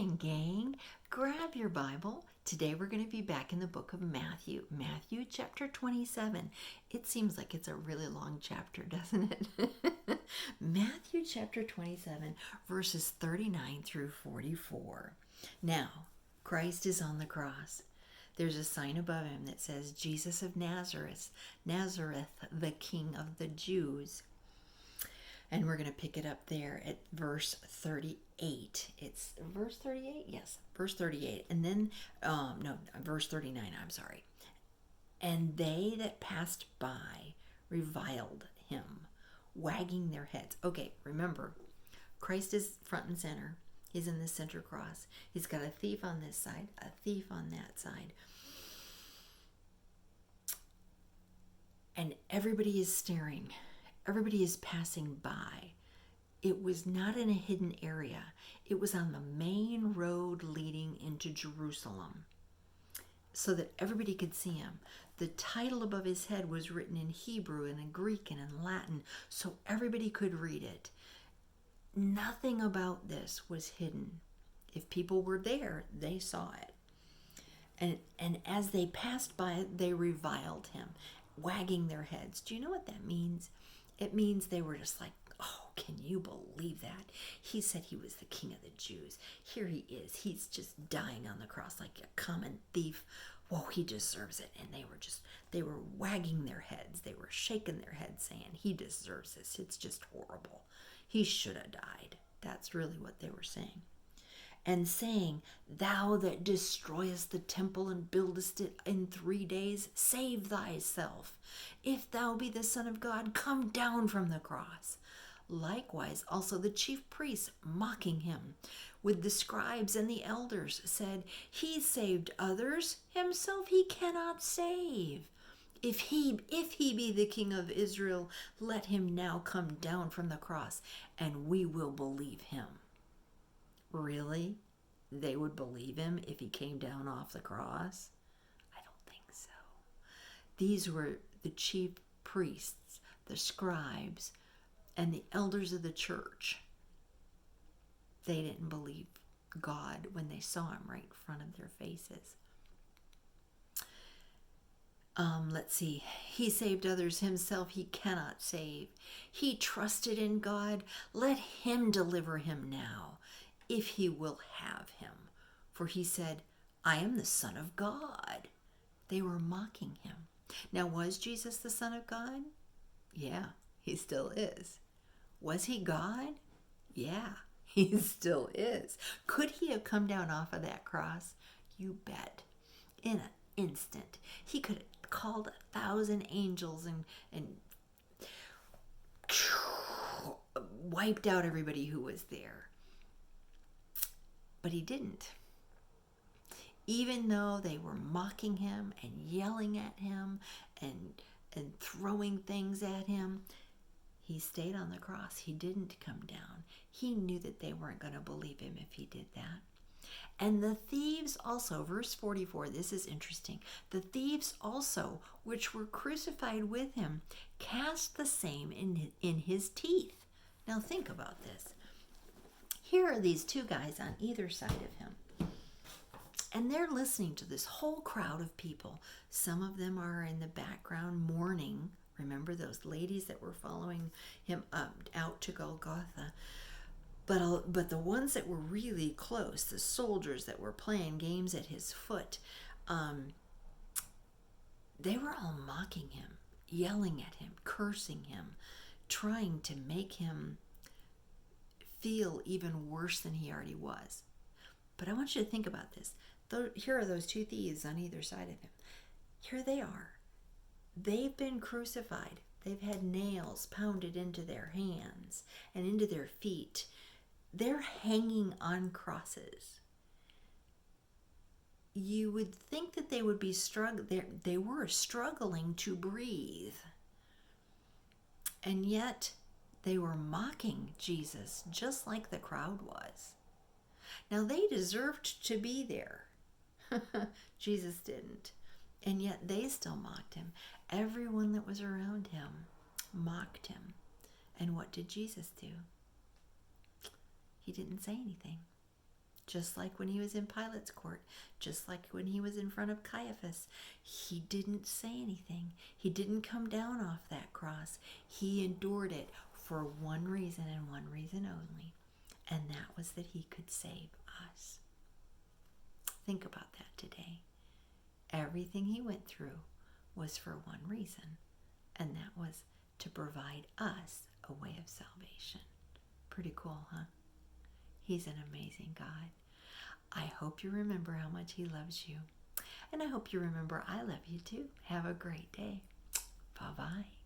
morning, gang. Grab your Bible. Today we're going to be back in the book of Matthew. Matthew chapter 27. It seems like it's a really long chapter, doesn't it? Matthew chapter 27, verses 39 through 44. Now, Christ is on the cross. There's a sign above him that says, Jesus of Nazareth, the King of the Jews. And we're going to pick it up there at verse 38. It's verse 38? Yes, verse 38. And then, verse 39, I'm sorry. And they that passed by reviled him, wagging their heads. Okay, remember, Christ is front and center. He's in the center cross. He's got a thief on this side, a thief on that side. And everybody is staring. Everybody is passing by. It was not in a hidden area. It was on the main road leading into Jerusalem so that everybody could see him. The title above his head was written in Hebrew and in Greek and in Latin so everybody could read it. Nothing about this was hidden. If people were there, they saw it. And as they passed by, they reviled him, wagging their heads. Do you know what that means? It means they were just like, oh, can you believe that? He said he was the King of the Jews. Here he is. He's just dying on the cross like a common thief. Whoa, he deserves it. And they were wagging their heads. They were shaking their heads saying, he deserves this. It's just horrible. He should have died. That's really what they were saying. And saying, thou that destroyest the temple and buildest it in 3 days, save thyself. If thou be the Son of God, come down from the cross. Likewise also the chief priests, mocking him, with the scribes and the elders, said, he saved others, himself he cannot save. If he be the King of Israel, let him now come down from the cross, and we will believe him. Really? They would believe him if he came down off the cross? I don't think so. These were the chief priests, the scribes, and the elders of the church. They didn't believe God when they saw him right in front of their faces. Let's see. He saved others, himself he cannot save. He trusted in God. Let him deliver him now, if he will have him. For he said, I am the Son of God. They were mocking him. Now, was Jesus the Son of God? Yeah, he still is. Was he God? Yeah, he still is. Could he have come down off of that cross? You bet. In an instant. He could have called 1,000 angels and wiped out everybody who was there. But he didn't. Even though they were mocking him and yelling at him and throwing things at him, he stayed on the cross. He didn't come down. He knew that they weren't going to believe him if he did that. And the thieves also, verse 44, this is interesting. The thieves also, which were crucified with him, cast the same in his teeth. Now think about this. Here are these two guys on either side of him. And they're listening to this whole crowd of people. Some of them are in the background mourning. Remember those ladies that were following him out to Golgotha? But the ones that were really close, the soldiers that were playing games at his foot, they were all mocking him, yelling at him, cursing him, trying to make him feel even worse than he already was. But I want you to think about this. Here are those two thieves on either side of him. Here they are. They've been crucified. They've had nails pounded into their hands and into their feet. They're hanging on crosses. You would think that they would be struggling. They were struggling to breathe. And yet they were mocking Jesus just like the crowd was. Now they deserved to be there. Jesus didn't. And yet they still mocked him. Everyone that was around him mocked him. And what did Jesus do? He didn't say anything. Just like when he was in Pilate's court, just like when he was in front of Caiaphas, he didn't say anything. He didn't come down off that cross. He endured it for one reason and one reason only, and that was that he could save us. Think about that today. Everything he went through was for one reason, and that was to provide us a way of salvation. Pretty cool, huh? He's an amazing God. I hope you remember how much he loves you. And I hope you remember I love you too. Have a great day. Bye-bye.